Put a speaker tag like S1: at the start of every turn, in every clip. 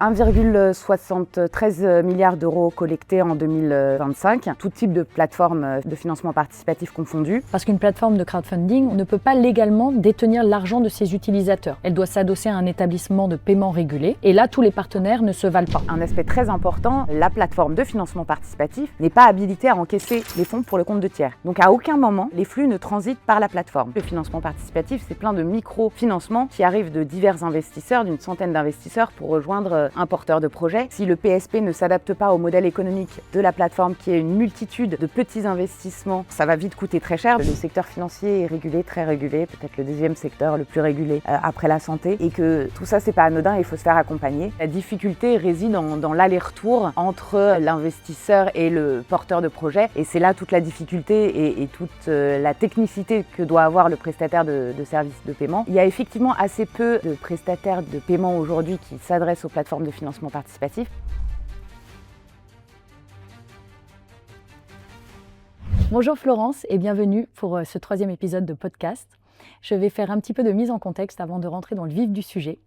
S1: 1,73 milliard d'euros collectés en 2025, tout type de plateforme de financement participatif confondu.
S2: Parce qu'une plateforme de crowdfunding ne peut pas légalement détenir l'argent de ses utilisateurs. Elle doit s'adosser à un établissement de paiement régulé, et là, tous les partenaires ne se valent pas.
S1: Un aspect très important, la plateforme de financement participatif n'est pas habilitée à encaisser les fonds pour le compte de tiers. Donc à aucun moment, les flux ne transitent par la plateforme. Le financement participatif, c'est plein de micro-financements qui arrivent de divers investisseurs, d'une centaine d'investisseurs pour rejoindre un porteur de projet. Si le PSP ne s'adapte pas au modèle économique de la plateforme qui est une multitude de petits investissements, ça va vite coûter très cher. Le secteur financier est régulé, très régulé, peut-être le deuxième secteur le plus régulé après la santé, et que tout ça c'est pas anodin, il faut se faire accompagner. La difficulté réside dans l'aller-retour entre l'investisseur et le porteur de projet, et c'est là toute la difficulté et toute la technicité que doit avoir le prestataire de services de paiement. Il y a effectivement assez peu de prestataires de paiement aujourd'hui qui s'adressent aux plateformes de financement participatif.
S2: Bonjour Florence et bienvenue pour ce 3e épisode de podcast. Je vais faire un petit peu de mise en contexte avant de rentrer dans le vif du sujet.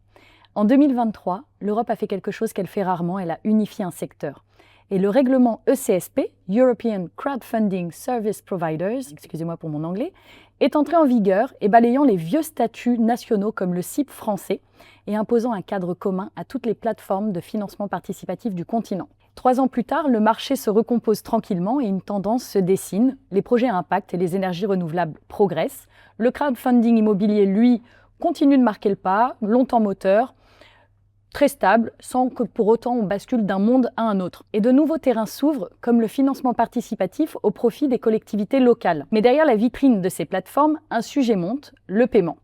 S2: En 2023, l'Europe a fait quelque chose qu'elle fait rarement, elle a unifié un secteur. Et le règlement ECSP, European Crowdfunding Service Providers, excusez-moi pour mon anglais, est entré en vigueur et balayant les vieux statuts nationaux comme le CIP français et imposant un cadre commun à toutes les plateformes de financement participatif du continent. 3 ans plus tard, le marché se recompose tranquillement et une tendance se dessine. Les projets à impact et les énergies renouvelables progressent. Le crowdfunding immobilier, lui, continue de marquer le pas, longtemps moteur, très stable, sans que pour autant on bascule d'un monde à un autre. Et de nouveaux terrains s'ouvrent, comme le financement participatif au profit des collectivités locales. Mais derrière la vitrine de ces plateformes, un sujet monte, le paiement.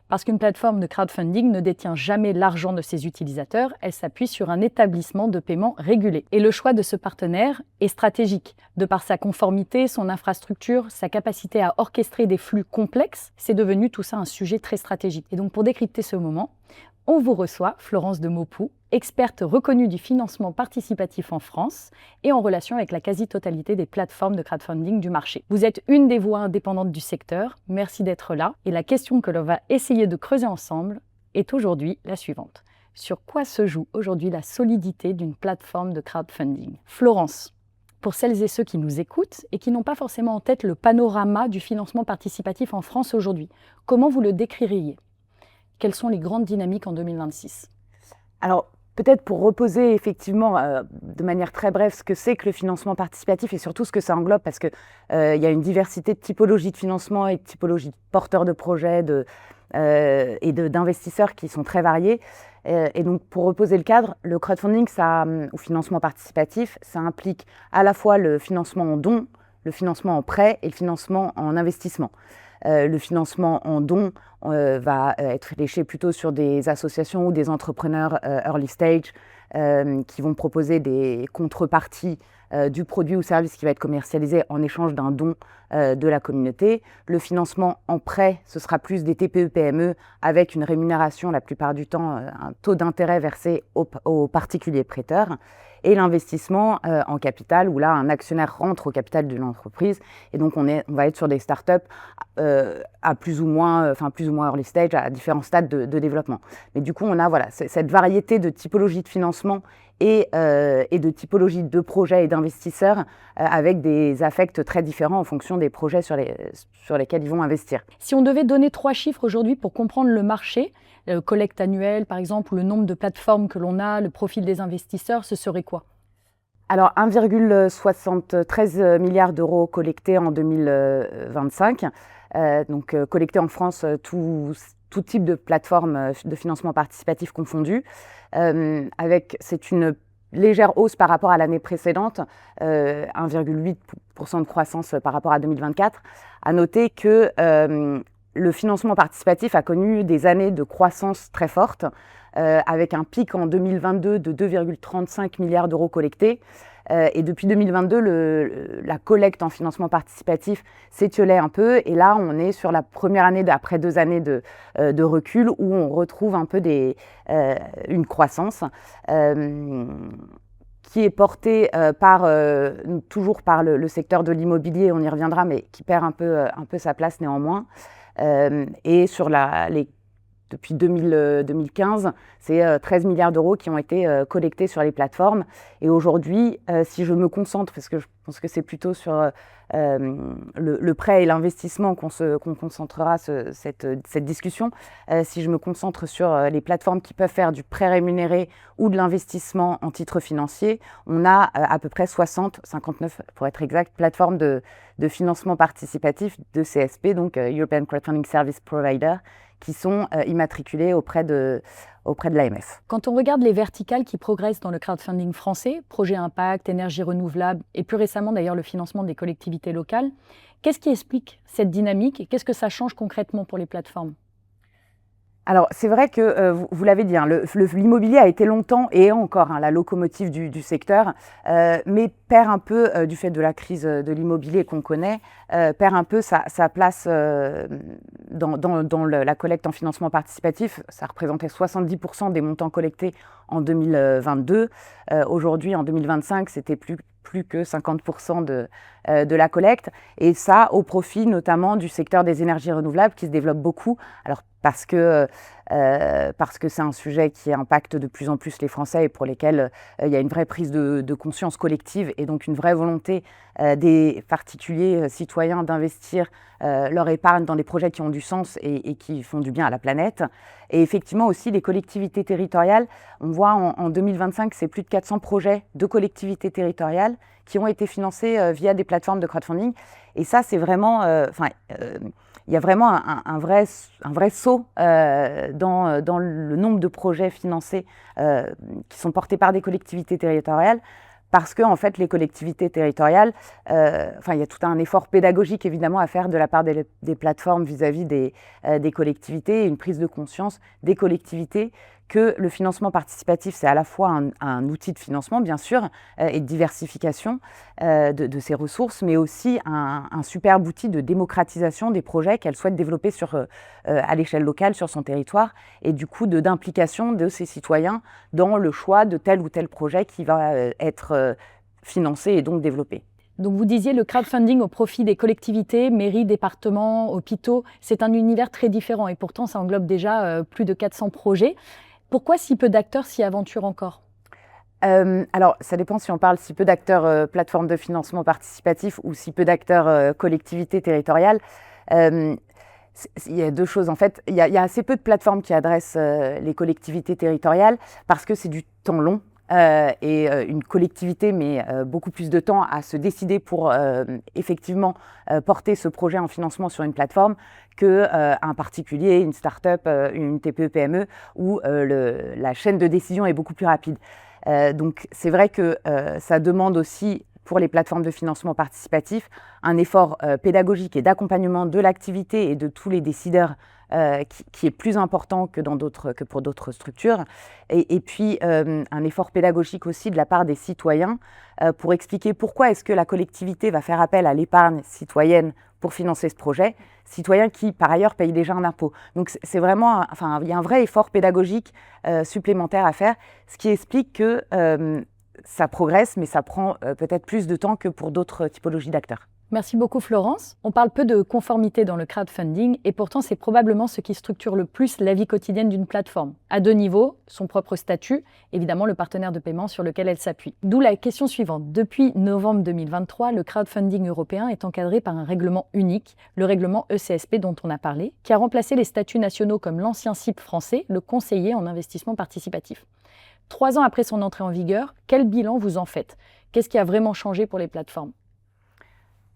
S2: Parce qu'une plateforme de crowdfunding ne détient jamais l'argent de ses utilisateurs, elle s'appuie sur un établissement de paiement régulé. Et le choix de ce partenaire est stratégique. De par sa conformité, son infrastructure, sa capacité à orchestrer des flux complexes, c'est devenu tout ça un sujet très stratégique. Et donc pour décrypter ce moment, on vous reçoit Florence de Maupoux, experte reconnue du financement participatif en France et en relation avec la quasi-totalité des plateformes de crowdfunding du marché. Vous êtes une des voix indépendantes du secteur, merci d'être là. Et la question que l'on va essayer de creuser ensemble est aujourd'hui la suivante. Sur quoi se joue aujourd'hui la solidité d'une plateforme de crowdfunding ? Florence, pour celles et ceux qui nous écoutent et qui n'ont pas forcément en tête le panorama du financement participatif en France aujourd'hui, comment vous le décririez ? Quelles sont les grandes dynamiques en 2026 ?
S1: Alors, peut-être pour reposer effectivement de manière très brève ce que c'est que le financement participatif et surtout ce que ça englobe, parce qu'il y a une diversité de typologies de financement et de typologies de porteurs de projets et d'investisseurs qui sont très variés. Et donc, pour reposer le cadre, le crowdfunding ou financement participatif, ça implique à la fois le financement en don, le financement en prêt et le financement en investissement. Le financement en don va être fléché plutôt sur des associations ou des entrepreneurs early stage qui vont proposer des contreparties du produit ou service qui va être commercialisé en échange d'un don de la communauté. Le financement en prêt, ce sera plus des TPE-PME avec une rémunération la plupart du temps, un taux d'intérêt versé aux particuliers prêteurs. Et l'investissement en capital, où là, un actionnaire rentre au capital d'une entreprise. Et donc, on va être sur des startups à plus ou moins early stage, à différents stades de développement. Mais du coup, on a cette variété de typologies de financement et de typologies de projets et d'investisseurs avec des affects très différents en fonction des projets sur lesquels ils vont investir.
S2: Si on devait donner 3 chiffres aujourd'hui pour comprendre le marché, collecte annuelle par exemple, ou le nombre de plateformes que l'on a, le profil des investisseurs, ce serait quoi ?
S1: Alors 1,73 milliard d'euros collectés en 2025, donc collectés en France tout type de plateforme de financement participatif confondu, c'est une légère hausse par rapport à l'année précédente, 1,8% de croissance par rapport à 2024. À noter que le financement participatif a connu des années de croissance très forte, avec un pic en 2022 de 2,35 milliards d'euros collectés. Et depuis 2022, la collecte en financement participatif s'étiolait un peu. Et là, on est sur la première année, après 2 années de recul, où on retrouve un peu une croissance qui est portée toujours par le secteur de l'immobilier, on y reviendra, mais qui perd un peu sa place néanmoins. Et sur les depuis 2015, c'est 13 milliards d'euros qui ont été collectés sur les plateformes. Et aujourd'hui, si je me concentre, parce que je pense que c'est plutôt sur le prêt et l'investissement qu'on concentrera cette discussion, si je me concentre sur les plateformes qui peuvent faire du prêt rémunéré ou de l'investissement en titres financiers, on a à peu près 59 pour être exact, plateformes de financement participatif de CSP, donc European Crowdfunding Service Provider, qui sont immatriculés auprès de l'AMF.
S2: Quand on regarde les verticales qui progressent dans le crowdfunding français, projet impact, énergie renouvelable et plus récemment d'ailleurs le financement des collectivités locales, qu'est-ce qui explique cette dynamique et qu'est-ce que ça change concrètement pour les plateformes ?
S1: Alors, c'est vrai que, vous l'avez dit, hein, l'immobilier a été longtemps et est encore la locomotive du secteur, mais perd un peu, du fait de la crise de l'immobilier qu'on connaît, perd un peu sa place dans la collecte en financement participatif. Ça représentait 70% des montants collectés en 2022. Aujourd'hui, en 2025, c'était plus que 50% de la collecte, et ça au profit notamment du secteur des énergies renouvelables qui se développe beaucoup. Alors parce que c'est un sujet qui impacte de plus en plus les Français et pour lesquels il y a une vraie prise de conscience collective et donc une vraie volonté des particuliers citoyens d'investir leur épargne dans des projets qui ont du sens et qui font du bien à la planète. Et effectivement aussi les collectivités territoriales, on voit en 2025 c'est plus de 400 projets de collectivités territoriales qui ont été financés via des plateformes de crowdfunding. Et ça c'est vraiment... il y a vraiment un vrai saut dans le nombre de projets financés qui sont portés par des collectivités territoriales, parce que en fait, les collectivités territoriales, il y a tout un effort pédagogique évidemment à faire de la part des plateformes vis-à-vis des collectivités, et une prise de conscience des collectivités que le financement participatif, c'est à la fois un outil de financement, bien sûr, et de diversification de ces ressources, mais aussi un superbe outil de démocratisation des projets qu'elle souhaite développer à l'échelle locale, sur son territoire, et du coup d'implication de ses citoyens dans le choix de tel ou tel projet qui va être financé et donc développé.
S2: Donc vous disiez le crowdfunding au profit des collectivités, mairies, départements, hôpitaux, c'est un univers très différent et pourtant ça englobe déjà plus de 400 projets. Pourquoi si peu d'acteurs s'y aventurent encore ?
S1: Alors, ça dépend si on parle si peu d'acteurs plateformes de financement participatif ou si peu d'acteurs collectivités territoriales. Il y a deux choses. En fait, il y a assez peu de plateformes qui adressent les collectivités territoriales parce que c'est du temps long. Et une collectivité met beaucoup plus de temps à se décider pour effectivement porter ce projet en financement sur une plateforme qu'un particulier, une start-up, une TPE-PME, où la chaîne de décision est beaucoup plus rapide. Donc c'est vrai que ça demande aussi pour les plateformes de financement participatif un effort pédagogique et d'accompagnement de l'activité et de tous les décideurs qui est plus important que pour d'autres structures. Et puis un effort pédagogique aussi de la part des citoyens pour expliquer pourquoi est-ce que la collectivité va faire appel à l'épargne citoyenne pour financer ce projet, citoyens qui par ailleurs payent déjà un impôt. Donc c'est vraiment, il y a un vrai effort pédagogique supplémentaire à faire, ce qui explique que ça progresse, mais ça prend peut-être plus de temps que pour d'autres typologies d'acteurs.
S2: Merci beaucoup Florence. On parle peu de conformité dans le crowdfunding et pourtant c'est probablement ce qui structure le plus la vie quotidienne d'une plateforme. À deux niveaux, son propre statut, évidemment le partenaire de paiement sur lequel elle s'appuie. D'où la question suivante. Depuis novembre 2023, le crowdfunding européen est encadré par un règlement unique, le règlement ECSP dont on a parlé, qui a remplacé les statuts nationaux comme l'ancien CIP français, le conseiller en investissement participatif. 3 ans après son entrée en vigueur, quel bilan vous en faites ? Qu'est-ce qui a vraiment changé pour les plateformes ?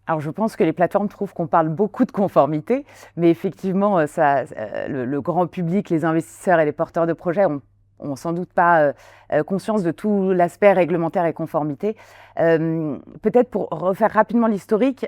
S1: Alors je pense que les plateformes trouvent qu'on parle beaucoup de conformité, mais effectivement, le grand public, les investisseurs et les porteurs de projets ont sans doute pas conscience de tout l'aspect réglementaire et conformité. Peut-être pour refaire rapidement l'historique,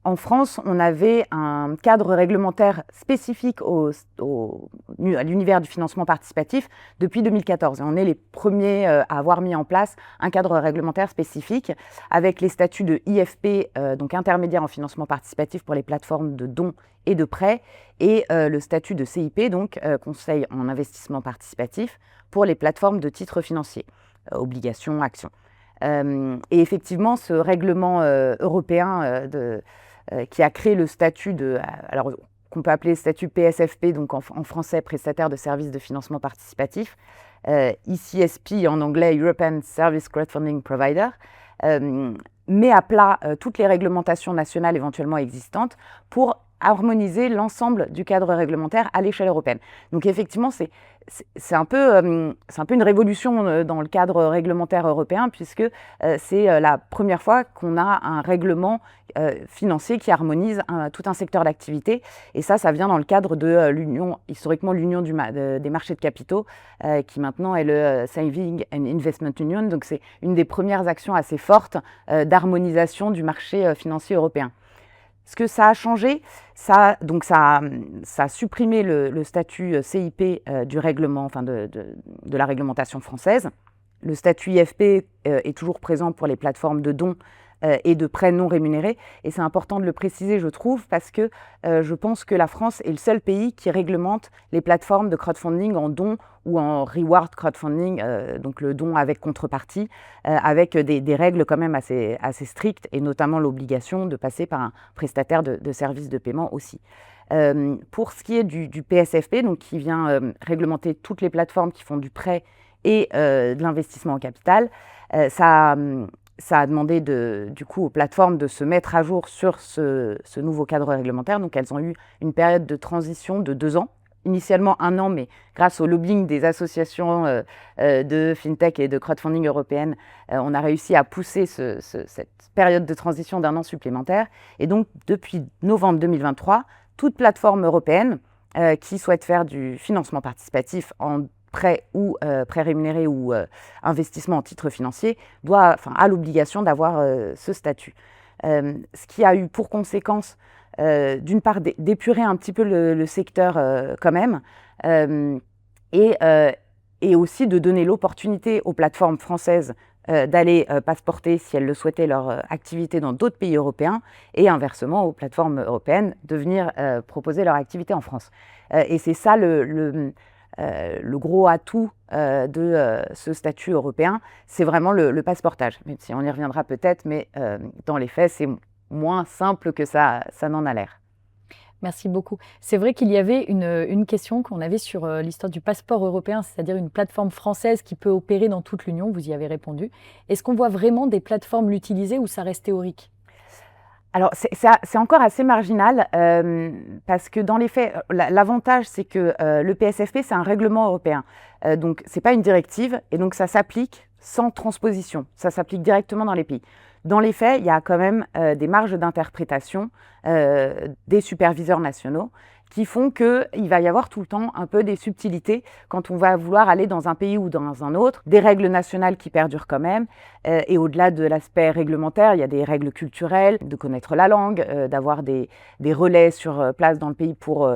S1: en France, on avait un cadre réglementaire spécifique à l'univers du financement participatif depuis 2014. Et on est les premiers à avoir mis en place un cadre réglementaire spécifique avec les statuts de IFP, donc intermédiaire en financement participatif pour les plateformes de dons et de prêts, et le statut de CIP, donc conseil en investissement participatif, pour les plateformes de titres financiers, obligations, actions. Et effectivement, ce règlement européen qui a créé le statut alors qu'on peut appeler statut PSFP, donc en français prestataire de services de financement participatif, ECSP en anglais, European Service Crowdfunding Provider, met à plat toutes les réglementations nationales éventuellement existantes pour harmoniser l'ensemble du cadre réglementaire à l'échelle européenne. Donc effectivement, c'est un peu une révolution dans le cadre réglementaire européen, puisque c'est la première fois qu'on a un règlement financier qui harmonise tout un secteur d'activité. Et ça vient dans le cadre de l'Union, historiquement l'Union des marchés de capitaux, qui maintenant est le Saving and Investment Union. Donc c'est une des premières actions assez fortes d'harmonisation du marché financier européen. Ce que ça a changé, ça a supprimé le statut CIP du règlement, enfin de la réglementation française. Le statut IFP est toujours présent pour les plateformes de dons et de prêts non rémunérés. Et c'est important de le préciser, je trouve, parce que je pense que la France est le seul pays qui réglemente les plateformes de crowdfunding en dons ou en reward crowdfunding, donc le don avec contrepartie, avec des règles quand même assez strictes, et notamment l'obligation de passer par un prestataire de services de paiement aussi. Pour ce qui est du PSFP, donc qui vient réglementer toutes les plateformes qui font du prêt et de l'investissement en capital, ça a demandé du coup aux plateformes de se mettre à jour sur ce nouveau cadre réglementaire. Donc elles ont eu une période de transition de 2 ans, initialement 1 an, mais grâce au lobbying des associations de FinTech et de crowdfunding européennes, on a réussi à pousser cette période de transition d'1 an supplémentaire. Et donc depuis novembre 2023, toute plateforme européenne qui souhaite faire du financement participatif en prêt ou prêt rémunéré ou investissement en titre financier a l'obligation d'avoir ce statut. Ce qui a eu pour conséquence, d'une part, d'épurer un petit peu le secteur quand même, et aussi de donner l'opportunité aux plateformes françaises d'aller passeporter, si elles le souhaitaient, leur activité dans d'autres pays européens, et inversement aux plateformes européennes de venir proposer leur activité en France. Et c'est ça le gros atout de ce statut européen, c'est vraiment le passeportage. Même si on y reviendra peut-être, mais dans les faits, c'est moins simple que ça n'en a l'air.
S2: Merci beaucoup. C'est vrai qu'il y avait une question qu'on avait sur l'histoire du passeport européen, c'est-à-dire une plateforme française qui peut opérer dans toute l'Union, vous y avez répondu. Est-ce qu'on voit vraiment des plateformes l'utiliser ou ça reste théorique ?
S1: Alors, c'est encore assez marginal parce que dans les faits, l'avantage, c'est que le PSFP, c'est un règlement européen. Donc, ce n'est pas une directive et donc ça s'applique sans transposition. Ça s'applique directement dans les pays. Dans les faits, il y a quand même des marges d'interprétation des superviseurs nationaux qui font qu'il va y avoir tout le temps un peu des subtilités quand on va vouloir aller dans un pays ou dans un autre, des règles nationales qui perdurent quand même, et au-delà de l'aspect réglementaire, il y a des règles culturelles, de connaître la langue, d'avoir des relais sur place dans le pays pour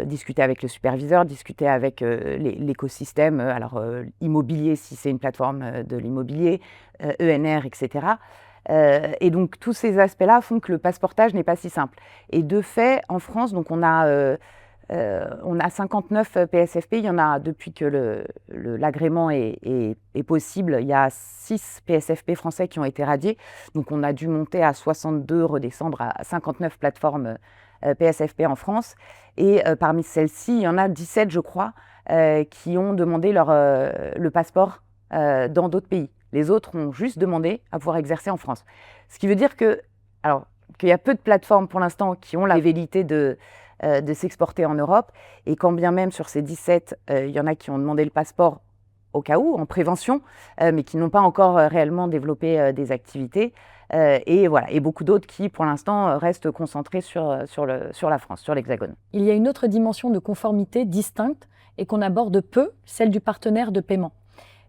S1: discuter avec le superviseur, discuter avec l'écosystème, immobilier si c'est une plateforme de l'immobilier, ENR, etc. Et donc, tous ces aspects-là font que le passeportage n'est pas si simple. Et de fait, en France, donc on a 59 PSFP. Il y en a, depuis que l'agrément est possible, il y a 6 PSFP français qui ont été radiés. Donc, on a dû monter à 62, redescendre à 59 plateformes PSFP en France. Et parmi celles-ci, il y en a 17, je crois, qui ont demandé le passeport dans d'autres pays. Les autres ont juste demandé à pouvoir exercer en France. Ce qui veut dire qu'il y a peu de plateformes pour l'instant qui ont la velléité de s'exporter en Europe. Et quand bien même sur ces 17, il y en a qui ont demandé le passeport au cas où, en prévention, mais qui n'ont pas encore réellement développé des activités. Et beaucoup d'autres qui, pour l'instant, restent concentrés sur la France, sur l'Hexagone.
S2: Il y a une autre dimension de conformité distincte et qu'on aborde peu, celle du partenaire de paiement.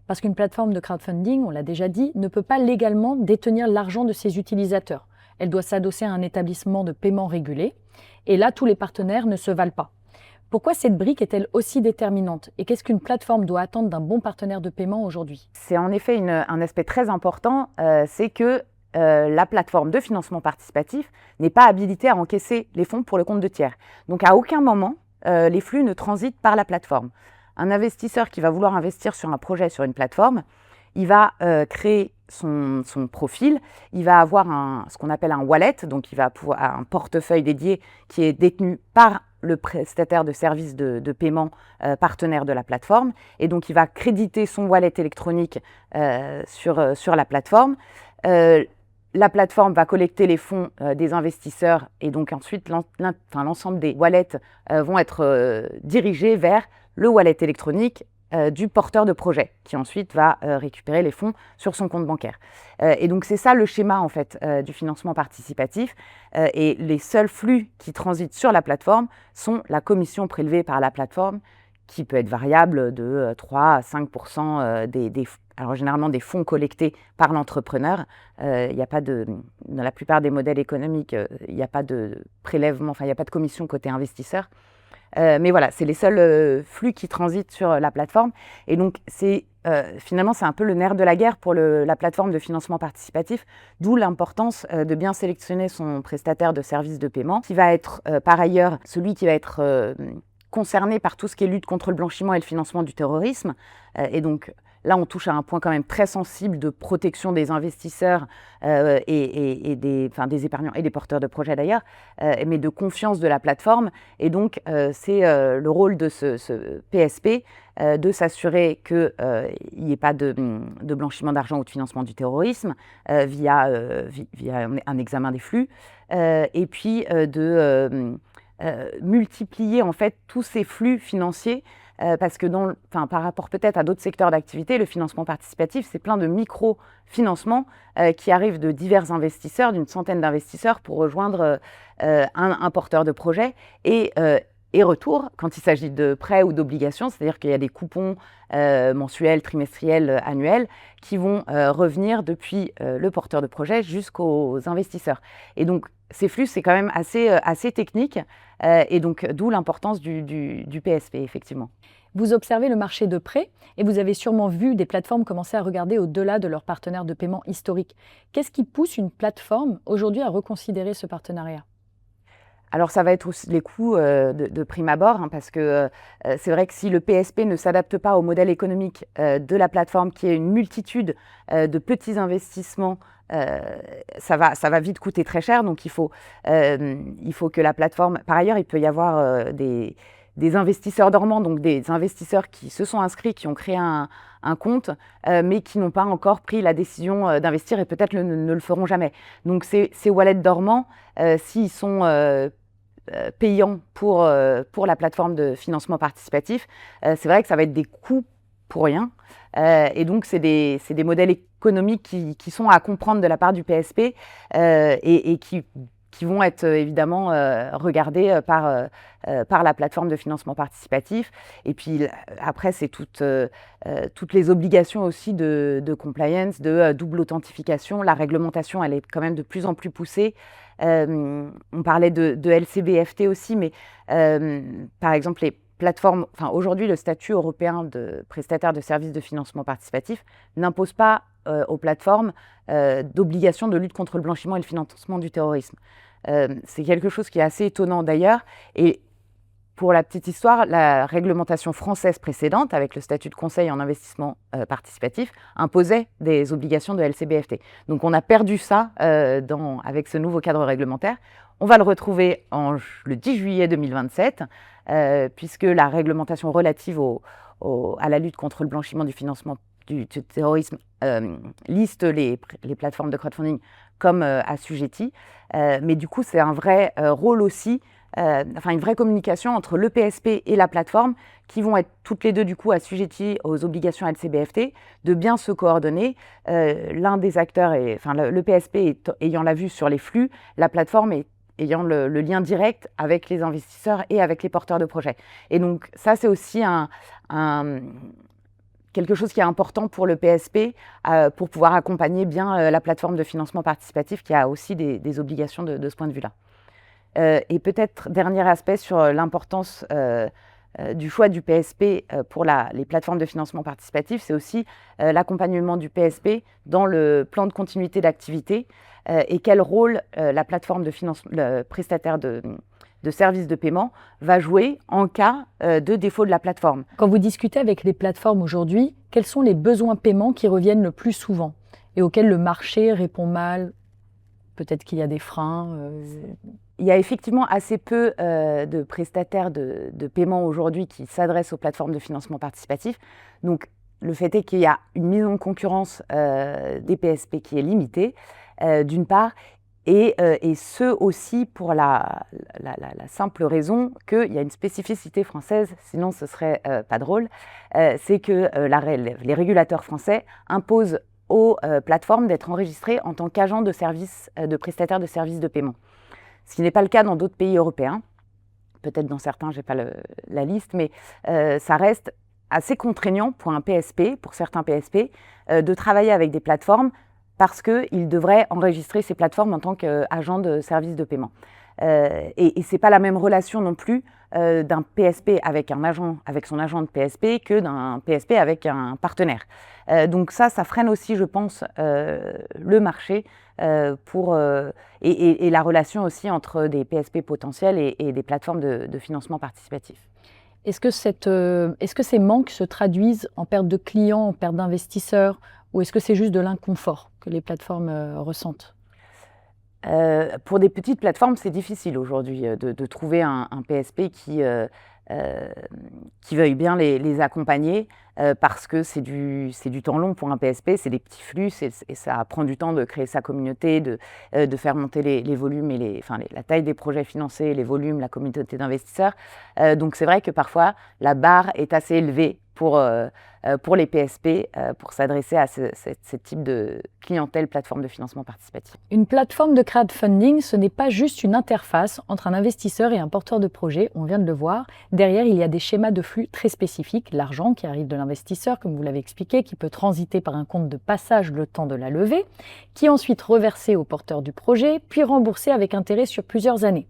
S2: Parce qu'une plateforme de crowdfunding, on l'a déjà dit, ne peut pas légalement détenir l'argent de ses utilisateurs. Elle doit s'adosser à un établissement de paiement régulé. Et là, tous les partenaires ne se valent pas. Pourquoi cette brique est-elle aussi déterminante? Et qu'est-ce qu'une plateforme doit attendre d'un bon partenaire de paiement aujourd'hui?
S1: C'est en effet un aspect très important, c'est que la plateforme de financement participatif n'est pas habilitée à encaisser les fonds pour le compte de tiers. Donc à aucun moment, les flux ne transitent par la plateforme. Un investisseur qui va vouloir investir sur un projet sur une plateforme, il va créer son profil, il va avoir ce qu'on appelle un wallet, donc il va pouvoir un portefeuille dédié qui est détenu par le prestataire de services de paiement partenaire de la plateforme. Et donc, il va créditer son wallet électronique sur la plateforme. La plateforme va collecter les fonds des investisseurs et donc ensuite l'ensemble des wallets vont être dirigés vers le wallet électronique du porteur de projet qui ensuite va récupérer les fonds sur son compte bancaire. Et donc c'est ça le schéma en fait du financement participatif et les seuls flux qui transitent sur la plateforme sont la commission prélevée par la plateforme qui peut être variable de 3 à 5% alors généralement des fonds collectés par l'entrepreneur. Il n'y a pas dans la plupart des modèles économiques, il n'y a pas de prélèvement, enfin il n'y a pas de commission côté investisseur. Mais voilà, c'est les seuls flux qui transitent sur la plateforme. Et donc, finalement, c'est un peu le nerf de la guerre pour la plateforme de financement participatif, d'où l'importance de bien sélectionner son prestataire de services de paiement, qui va être par ailleurs celui qui va être concerné par tout ce qui est lutte contre le blanchiment et le financement du terrorisme. Et donc, là, on touche à un point quand même très sensible de protection des investisseurs et des épargnants et des porteurs de projets d'ailleurs, mais de confiance de la plateforme. Et donc, c'est le rôle de ce PSP de s'assurer qu'il n'y ait pas de blanchiment d'argent ou de financement du terrorisme via un examen des flux, et puis de multiplier en fait tous ces flux financiers. Parce que par rapport peut-être à d'autres secteurs d'activité, le financement participatif, c'est plein de micro-financements qui arrivent de divers investisseurs, d'une centaine d'investisseurs pour rejoindre un porteur de projet. Et retour, quand il s'agit de prêts ou d'obligations, c'est-à-dire qu'il y a des coupons mensuels, trimestriels, annuels, qui vont revenir depuis le porteur de projet jusqu'aux investisseurs. Et donc, ces flux, c'est quand même assez technique, et donc d'où l'importance du PSP, effectivement.
S2: Vous observez le marché de prêt et vous avez sûrement vu des plateformes commencer à regarder au-delà de leurs partenaires de paiement historiques. Qu'est-ce qui pousse une plateforme aujourd'hui à reconsidérer ce partenariat ?
S1: Alors, ça va être aussi les coûts de prime abord, parce que c'est vrai que si le PSP ne s'adapte pas au modèle économique de la plateforme, qui est une multitude de petits investissements, ça va vite coûter très cher. Donc, il faut que la plateforme… Par ailleurs, il peut y avoir des investisseurs dormants, donc des investisseurs qui se sont inscrits, qui ont créé un compte, mais qui n'ont pas encore pris la décision d'investir et peut-être ne le feront jamais. Donc, ces wallets dormants, s'ils sont payants pour la plateforme de financement participatif, c'est vrai que ça va être des coûts pour rien. Et donc, c'est des modèles économiques qui sont à comprendre de la part du PSP et qui vont être évidemment regardés par la plateforme de financement participatif. Et puis après, c'est toutes les obligations aussi de compliance, de double authentification. La réglementation, elle est quand même de plus en plus poussée. On parlait de LCBFT aussi, mais par exemple, les plateformes, aujourd'hui, le statut européen de prestataire de services de financement participatif n'impose pas aux plateformes d'obligation de lutte contre le blanchiment et le financement du terrorisme. C'est quelque chose qui est assez étonnant d'ailleurs. Et pour la petite histoire, la réglementation française précédente, avec le statut de conseil en investissement participatif, imposait des obligations de LCBFT. Donc on a perdu ça avec ce nouveau cadre réglementaire. On va le retrouver le 10 juillet 2027, puisque la réglementation relative à la lutte contre le blanchiment du financement du terrorisme liste les plateformes de crowdfunding comme assujetties. Mais du coup, c'est un vrai rôle aussi, une vraie communication entre le PSP et la plateforme qui vont être toutes les deux du coup assujetties aux obligations LCBFT, de bien se coordonner. L'un des acteurs, le PSP ayant la vue sur les flux, la plateforme ayant le lien direct avec les investisseurs et avec les porteurs de projets. Et donc ça, c'est aussi quelque chose qui est important pour le PSP pour pouvoir accompagner bien la plateforme de financement participatif qui a aussi des obligations de ce point de vue-là. Et peut-être, dernier aspect sur l'importance du choix du PSP pour les plateformes de financement participatif, c'est aussi l'accompagnement du PSP dans le plan de continuité d'activité et quel rôle la plateforme de le prestataire de services de paiement va jouer en cas de défaut de la plateforme.
S2: Quand vous discutez avec les plateformes aujourd'hui, quels sont les besoins paiement qui reviennent le plus souvent et auxquels le marché répond mal ? Peut-être qu'il y a des freins.
S1: Il y a effectivement assez peu de prestataires de paiement aujourd'hui qui s'adressent aux plateformes de financement participatif. Donc, le fait est qu'il y a une mise en concurrence des PSP qui est limitée, d'une part, et ce aussi pour la simple raison qu'il y a une spécificité française, sinon ce serait pas drôle, c'est que les régulateurs français imposent aux plateformes d'être enregistrées en tant qu'agents de service, de prestataires de services de paiement. Ce qui n'est pas le cas dans d'autres pays européens. Peut-être dans certains, je n'ai pas la liste, mais ça reste assez contraignant pour un PSP, pour certains PSP, de travailler avec des plateformes parce qu'ils devraient enregistrer ces plateformes en tant qu'agents de services de paiement. Et ce n'est pas la même relation non plus d'un PSP avec son agent de PSP que d'un PSP avec un partenaire. Donc ça freine aussi, je pense, le marché et la relation aussi entre des PSP potentiels et des plateformes de financement participatif.
S2: Est-ce que ces manques se traduisent en perte de clients, en perte d'investisseurs, ou est-ce que c'est juste de l'inconfort que les plateformes ressentent ?
S1: Pour des petites plateformes, c'est difficile aujourd'hui de trouver un PSP qui veuille bien les accompagner parce que c'est du temps long pour un PSP, c'est des petits flux et ça prend du temps de créer sa communauté, de faire monter les volumes et la taille des projets financés, les volumes, la communauté d'investisseurs. Donc c'est vrai que parfois la barre est assez élevée pour les PSP, pour s'adresser à ce type de clientèle plateforme de financement participatif.
S2: Une plateforme de crowdfunding, ce n'est pas juste une interface entre un investisseur et un porteur de projet, on vient de le voir. Derrière, il y a des schémas de flux très spécifiques, l'argent qui arrive de l'investisseur, comme vous l'avez expliqué, qui peut transiter par un compte de passage le temps de la levée, qui est ensuite reversé au porteur du projet, puis remboursé avec intérêt sur plusieurs années.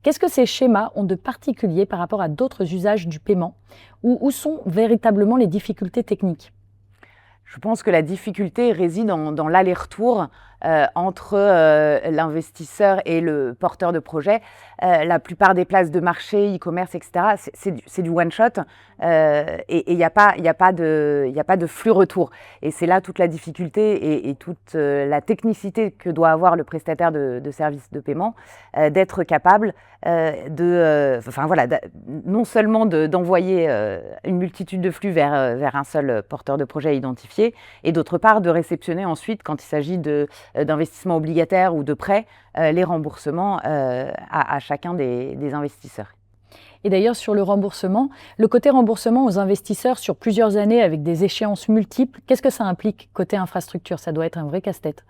S2: Qu'est-ce que ces schémas ont de particulier par rapport à d'autres usages du paiement ? Où sont véritablement les difficultés techniques ?
S1: Je pense que la difficulté réside dans l'aller-retour entre l'investisseur et le porteur de projet. La plupart des places de marché, e-commerce, etc., c'est du one-shot et il n'y a pas de flux-retour. Et c'est là toute la difficulté et toute la technicité que doit avoir le prestataire de services de paiement, d'être capable non seulement d'envoyer une multitude de flux vers un seul porteur de projet identifié, et d'autre part de réceptionner ensuite, quand il s'agit d'investissements obligataires ou de prêts, les remboursements à chacun des investisseurs.
S2: Et d'ailleurs, sur le remboursement, le côté remboursement aux investisseurs sur plusieurs années avec des échéances multiples, qu'est-ce que ça implique côté infrastructure ? Ça doit être un vrai casse-tête.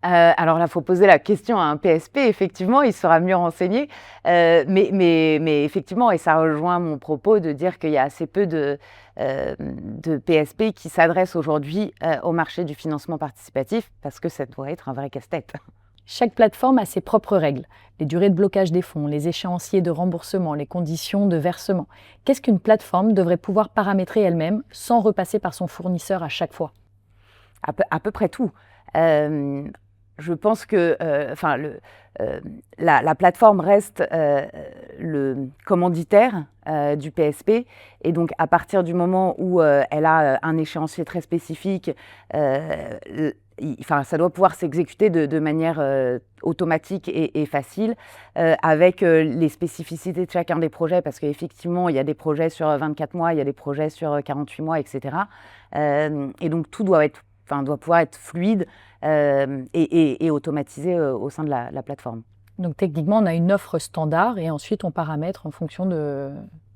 S1: Alors là, il faut poser la question à un PSP, effectivement, il sera mieux renseigné. Mais effectivement, et ça rejoint mon propos de dire qu'il y a assez peu de PSP qui s'adressent aujourd'hui au marché du financement participatif parce que ça doit être un vrai casse-tête.
S2: Chaque plateforme a ses propres règles, les durées de blocage des fonds, les échéanciers de remboursement, les conditions de versement. Qu'est-ce qu'une plateforme devrait pouvoir paramétrer elle-même sans repasser par son fournisseur à chaque fois ?
S1: À peu près tout. Je pense que la plateforme reste le commanditaire du PSP et donc à partir du moment où elle a un échéancier très spécifique, ça doit pouvoir s'exécuter de manière automatique et facile avec les spécificités de chacun des projets parce qu'effectivement il y a des projets sur 24 mois, il y a des projets sur 48 mois, etc. Et donc tout doit pouvoir être fluide et automatisé au sein de la plateforme.
S2: Donc techniquement, on a une offre standard et ensuite on paramètre en fonction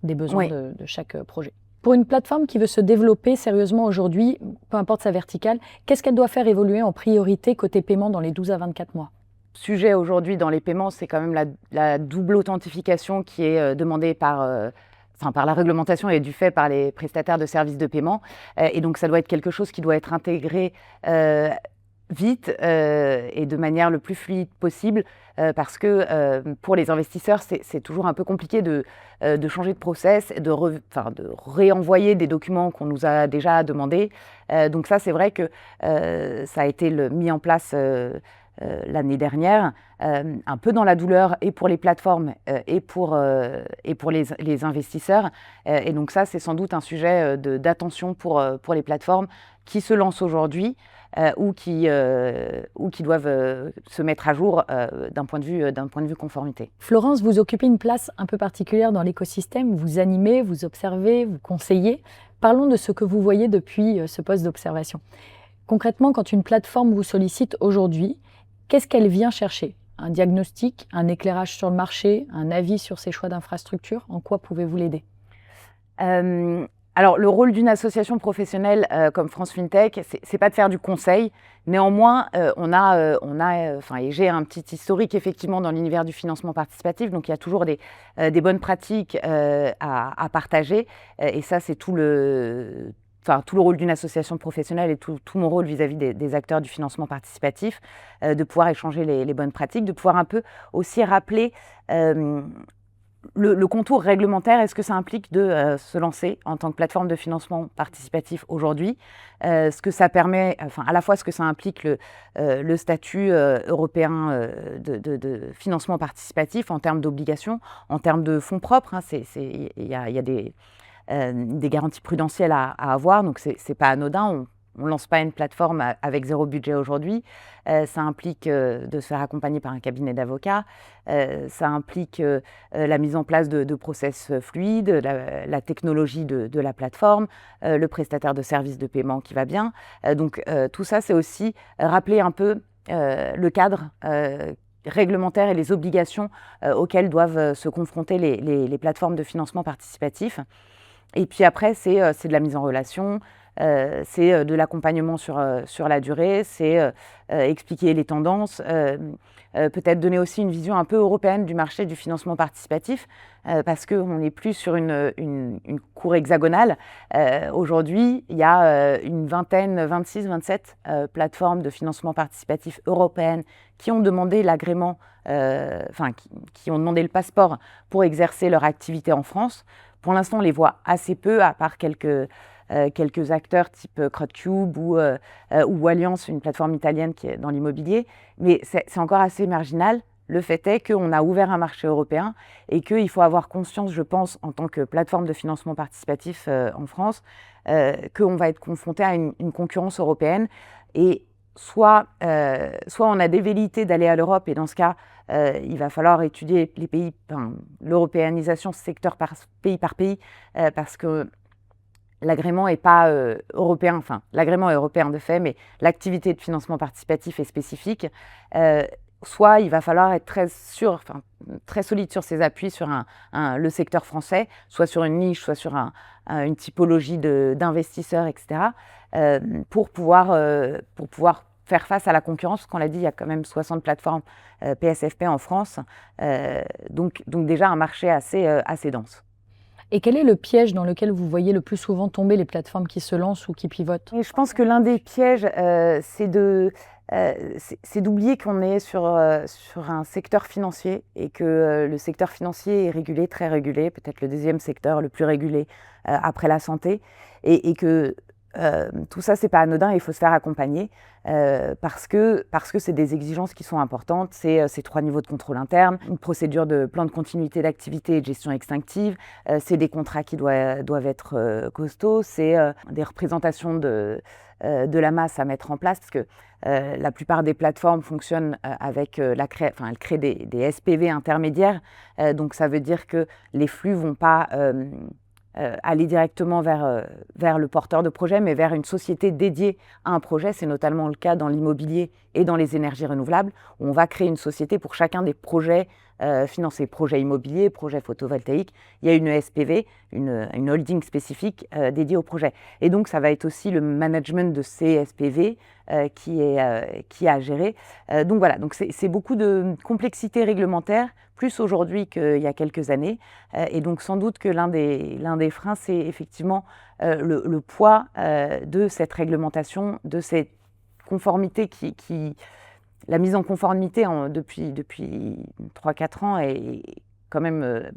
S2: des besoins de chaque projet. Pour une plateforme qui veut se développer sérieusement aujourd'hui, peu importe sa verticale, qu'est-ce qu'elle doit faire évoluer en priorité côté paiement dans les 12 à 24 mois ?
S1: Sujet aujourd'hui dans les paiements, c'est quand même la double authentification qui est demandée par la réglementation et du fait par les prestataires de services de paiement. Et donc, ça doit être quelque chose qui doit être intégré vite et de manière le plus fluide possible parce que pour les investisseurs, c'est toujours un peu compliqué de changer de process, de réenvoyer des documents qu'on nous a déjà demandés. Donc ça, c'est vrai que ça a été mis en place l'année dernière, un peu dans la douleur et pour les plateformes et pour les investisseurs. Et donc ça, c'est sans doute un sujet d'attention pour les plateformes qui se lancent aujourd'hui ou qui doivent se mettre à jour d'un point de vue conformité.
S2: Florence, vous occupez une place un peu particulière dans l'écosystème. Vous animez, vous observez, vous conseillez. Parlons de ce que vous voyez depuis ce poste d'observation. Concrètement, quand une plateforme vous sollicite aujourd'hui, qu'est-ce qu'elle vient chercher? Un diagnostic, un éclairage sur le marché, un avis sur ses choix d'infrastructure? En quoi pouvez-vous l'aider?
S1: Alors, le rôle d'une association professionnelle comme France FinTech, c'est pas de faire du conseil. Néanmoins, et j'ai un petit historique effectivement dans l'univers du financement participatif, donc il y a toujours des bonnes pratiques à partager. Et ça, c'est tout le rôle d'une association professionnelle et tout mon rôle vis-à-vis des acteurs du financement participatif, de pouvoir échanger les bonnes pratiques, de pouvoir un peu aussi rappeler le contour réglementaire. Est-ce que ça implique de se lancer en tant que plateforme de financement participatif aujourd'hui, ce que ça permet, à la fois ce que ça implique le statut européen de financement participatif en termes d'obligations, en termes de fonds propres. Il y a des garanties prudentielles à avoir, donc c'est pas anodin. On ne lance pas une plateforme avec zéro budget aujourd'hui. Ça implique de se faire accompagner par un cabinet d'avocats. Ça implique la mise en place de process fluides, la technologie de la plateforme, le prestataire de services de paiement qui va bien. Donc tout ça, c'est aussi rappeler un peu le cadre réglementaire et les obligations auxquelles doivent se confronter les plateformes de financement participatif. Et puis après, c'est de la mise en relation, c'est de l'accompagnement sur la durée, c'est expliquer les tendances, peut-être donner aussi une vision un peu européenne du marché du financement participatif, parce qu'on n'est plus sur une cour hexagonale. Aujourd'hui, il y a une vingtaine, 26, 27 plateformes de financement participatif européennes qui ont demandé l'agrément, qui ont demandé le passeport pour exercer leur activité en France. Pour l'instant, on les voit assez peu, à part quelques acteurs type Crowdcube ou Allianz, une plateforme italienne qui est dans l'immobilier. Mais c'est encore assez marginal. Le fait est qu'on a ouvert un marché européen et qu'il faut avoir conscience, je pense, en tant que plateforme de financement participatif en France, qu'on va être confronté à une concurrence européenne. Et soit on a des velléités d'aller à l'Europe, et dans ce cas, il va falloir étudier les pays, l'européanisation secteur pays par pays, parce que l'agrément n'est pas européen, l'agrément est européen de fait, mais l'activité de financement participatif est spécifique. Soit il va falloir être très solide sur ses appuis sur le secteur français, soit sur une niche, soit sur une typologie d'investisseurs, etc., pour pouvoir faire face à la concurrence. Parce qu'on l'a dit, il y a quand même 60 plateformes PSFP en France, donc déjà un marché assez dense.
S2: Et quel est le piège dans lequel vous voyez le plus souvent tomber les plateformes qui se lancent ou qui pivotent?
S1: Et je pense que l'un des pièges, c'est d'oublier qu'on est sur un secteur financier et que le secteur financier est régulé, très régulé, peut-être le deuxième secteur le plus régulé après la santé, et que tout ça, c'est pas anodin, il faut se faire accompagner parce que c'est des exigences qui sont importantes. C'est ces 3 niveaux de contrôle interne, une procédure de plan de continuité d'activité et de gestion extinctive, c'est des contrats qui doivent être costauds, c'est des représentations de la masse à mettre en place, parce que la plupart des plateformes fonctionnent avec elles créent des SPV intermédiaires, donc ça veut dire que les flux vont pas aller directement vers le porteur de projet, mais vers une société dédiée à un projet. C'est notamment le cas dans l'immobilier et dans les énergies renouvelables, où on va créer une société pour chacun des projets financés, projets immobiliers, projets photovoltaïques. Il y a une SPV, une holding spécifique dédiée au projet. Et donc, ça va être aussi le management de ces SPV qui est à gérer. Donc voilà, c'est beaucoup de complexité réglementaire, plus aujourd'hui qu'il y a quelques années. Et donc, sans doute que l'un des freins, c'est effectivement le poids de cette réglementation, de cette conformité la mise en conformité depuis 3-4 ans est quand même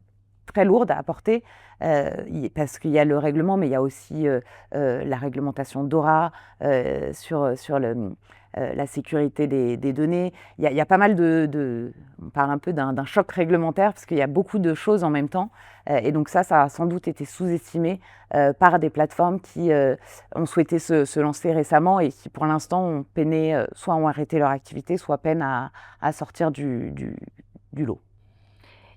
S1: très lourde à apporter, parce qu'il y a le règlement, mais il y a aussi la réglementation DORA sur la sécurité des données. Il y a pas mal on parle un peu d'un choc réglementaire parce qu'il y a beaucoup de choses en même temps. Et donc ça a sans doute été sous-estimé par des plateformes qui ont souhaité se lancer récemment et qui, pour l'instant, ont peiné, soit ont arrêté leur activité, soit peinent à sortir du lot.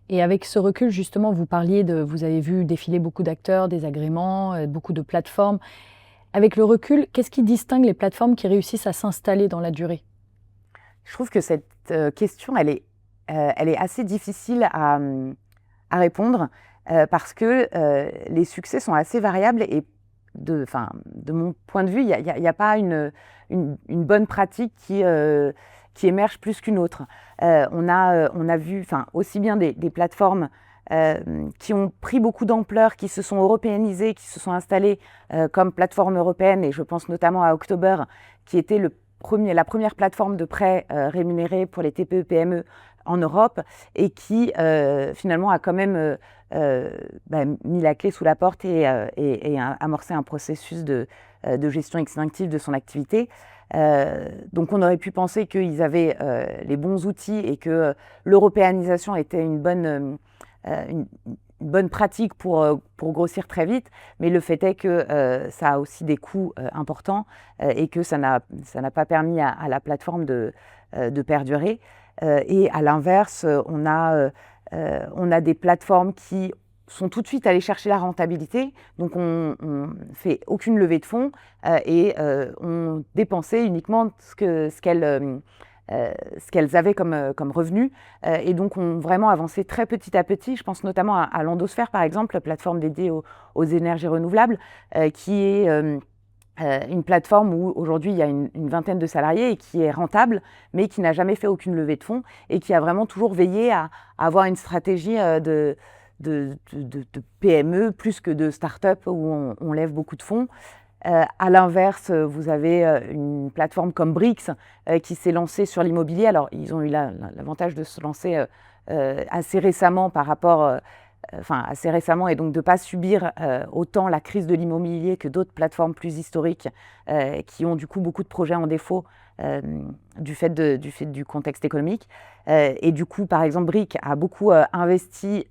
S2: Et avec ce recul, justement, vous avez vu défiler beaucoup d'acteurs, des agréments, beaucoup de plateformes. Avec le recul, qu'est-ce qui distingue les plateformes qui réussissent à s'installer dans la durée?
S1: Je trouve que cette question, elle est assez difficile à répondre parce que les succès sont assez variables et de mon point de vue, il y a pas une bonne pratique qui émerge plus qu'une autre. On a vu aussi bien des plateformes qui ont pris beaucoup d'ampleur, qui se sont européanisées, qui se sont installées comme plateforme européenne, et je pense notamment à October, qui était la première plateforme de prêt rémunéré pour les TPE-PME en Europe, et qui finalement a quand même mis la clé sous la porte et a amorcé un processus de gestion extinctive de son activité. Donc on aurait pu penser qu'ils avaient les bons outils et que l'européanisation était une bonne pratique pour grossir très vite, mais le fait est que ça a aussi des coûts importants et que ça n'a pas permis à la plateforme de perdurer. Et à l'inverse, on a des plateformes qui sont tout de suite allées chercher la rentabilité, donc on fait aucune levée de fonds et on dépensait uniquement ce qu'elles avaient comme revenus et donc ont vraiment avancé très petit à petit. Je pense notamment à Landosphère, par exemple, la plateforme dédiée aux énergies renouvelables, qui est une plateforme où aujourd'hui il y a une vingtaine de salariés et qui est rentable, mais qui n'a jamais fait aucune levée de fonds et qui a vraiment toujours veillé à avoir une stratégie de PME plus que de start-up où on lève beaucoup de fonds. À l'inverse, vous avez une plateforme comme Brix qui s'est lancée sur l'immobilier. Alors, ils ont eu l'avantage de se lancer assez récemment assez récemment, et donc de ne pas subir autant la crise de l'immobilier que d'autres plateformes plus historiques qui ont du coup beaucoup de projets en défaut du fait du contexte économique. Et du coup, par exemple, Brick a beaucoup investi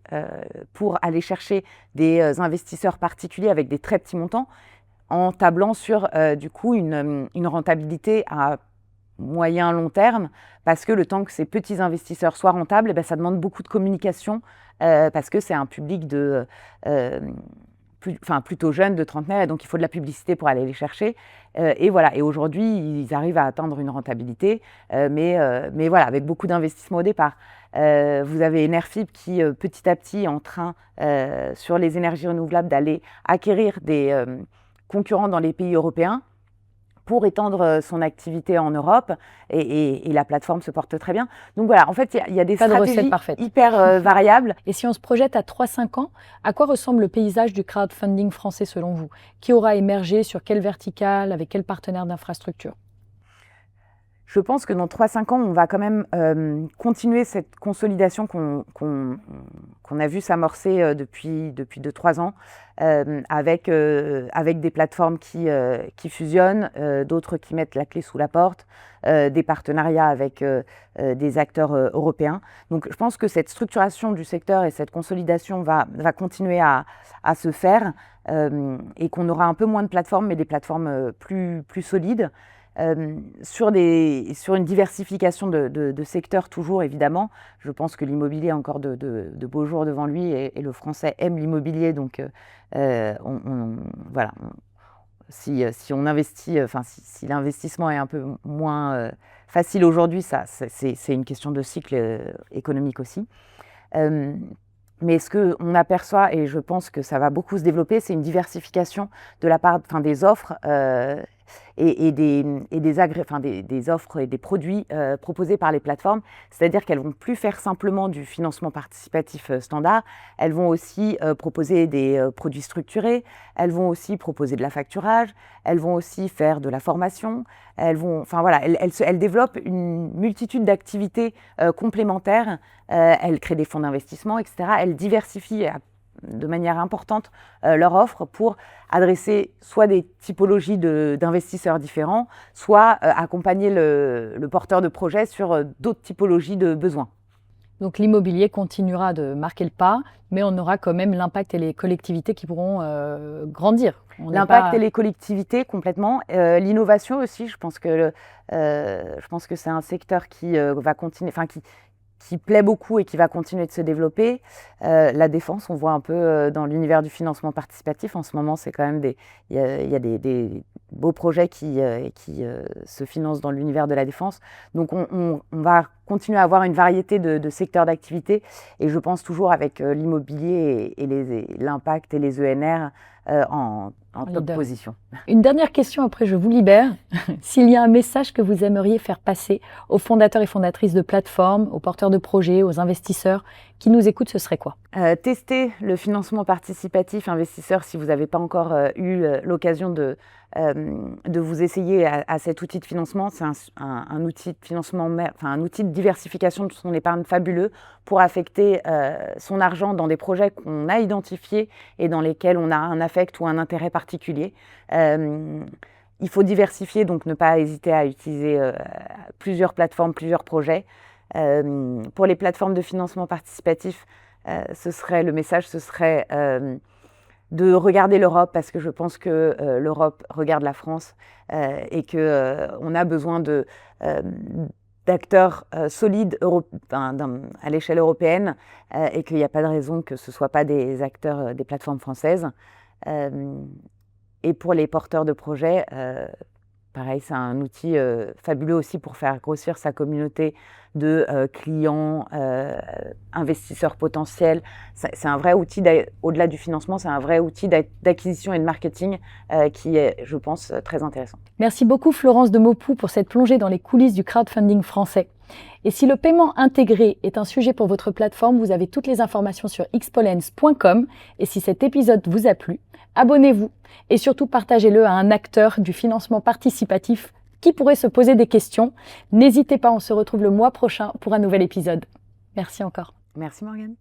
S1: pour aller chercher des investisseurs particuliers avec des très petits montants, en tablant sur du coup une rentabilité à moyen long terme, parce que le temps que ces petits investisseurs soient rentables, ça demande beaucoup de communication, parce que c'est un public plutôt jeune, de trentenaires, et donc il faut de la publicité pour aller les chercher. Et voilà. Et aujourd'hui, ils arrivent à atteindre une rentabilité, mais voilà, avec beaucoup d'investissements au départ. Vous avez Enerfib qui, petit à petit, est en train, sur les énergies renouvelables, d'aller acquérir des concurrents dans les pays européens pour étendre son activité en Europe, et la plateforme se porte très bien. Donc voilà, en fait, il y a des stratégies hyper variables.
S2: Et si on se projette à 3-5 ans, à quoi ressemble le paysage du crowdfunding français selon vous? Qui aura émergé, sur quelle verticale, avec quel partenaire d'infrastructure?
S1: Je pense que dans 3-5 ans, on va quand même continuer cette consolidation qu'on a vu s'amorcer depuis 2-3 ans, avec des plateformes qui fusionnent, d'autres qui mettent la clé sous la porte, des partenariats avec des acteurs européens. Donc je pense que cette structuration du secteur et cette consolidation va continuer à se faire, et qu'on aura un peu moins de plateformes, mais des plateformes plus solides. Sur une diversification de secteurs toujours, évidemment. Je pense que l'immobilier a encore de beaux jours devant lui, et le français aime l'immobilier, donc voilà. Si on investit, si l'investissement est un peu moins facile aujourd'hui, c'est une question de cycle économique aussi. Mais ce qu'on aperçoit, et je pense que ça va beaucoup se développer, c'est une diversification de la part des offres et des offres et des produits proposés par les plateformes. C'est-à-dire qu'elles ne vont plus faire simplement du financement participatif standard, elles vont aussi proposer des produits structurés, elles vont aussi proposer de la facturage, elles vont aussi faire de la formation, elles développent une multitude d'activités complémentaires, elles créent des fonds d'investissement, etc. Elles diversifient de manière importante leur offre pour adresser soit des typologies d'investisseurs différents, soit accompagner le porteur de projet sur d'autres typologies de besoins.
S2: Donc l'immobilier continuera de marquer le pas, mais on aura quand même l'impact et les collectivités qui pourront grandir.
S1: L'impact et les collectivités, complètement. L'innovation aussi, je pense que c'est un secteur qui va continuer, qui plaît beaucoup et qui va continuer de se développer. La défense, on voit un peu dans l'univers du financement participatif, en ce moment, c'est quand même il y a des beaux projets qui se financent dans l'univers de la défense. Donc on va continuer à avoir une variété de secteurs d'activité, et je pense toujours avec l'immobilier et l'impact et les ENR en top position.
S2: Une dernière question, après je vous libère. S'il y a un message que vous aimeriez faire passer aux fondateurs et fondatrices de plateformes, aux porteurs de projets, aux investisseurs qui nous écoutent, ce serait quoi ?
S1: Testez le financement participatif investisseur si vous n'avez pas encore eu l'occasion de vous essayer à cet outil de financement. C'est un outil de financement, un outil de diversification de son épargne fabuleux pour affecter son argent dans des projets qu'on a identifiés et dans lesquels on a un affect ou un intérêt particulier. Il faut diversifier, donc ne pas hésiter à utiliser plusieurs plateformes, plusieurs projets. Pour les plateformes de financement participatif, le message serait de regarder l'Europe, parce que je pense que l'Europe regarde la France et qu'on a besoin d'acteurs solides à l'échelle européenne et qu'il n'y a pas de raison que ce ne soient pas des acteurs des plateformes françaises. Et pour les porteurs de projets, pareil, c'est un outil fabuleux aussi pour faire grossir sa communauté de clients, investisseurs potentiels. C'est un vrai outil, au-delà du financement, c'est un vrai outil d'acquisition et de marketing qui est, je pense, très intéressant.
S2: Merci beaucoup Florence de Maupoux pour cette plongée dans les coulisses du crowdfunding français. Et si le paiement intégré est un sujet pour votre plateforme, vous avez toutes les informations sur xpolens.com. Et si cet épisode vous a plu, abonnez-vous et surtout partagez-le à un acteur du financement participatif qui pourrait se poser des questions. N'hésitez pas, on se retrouve le mois prochain pour un nouvel épisode. Merci encore.
S1: Merci Morgane.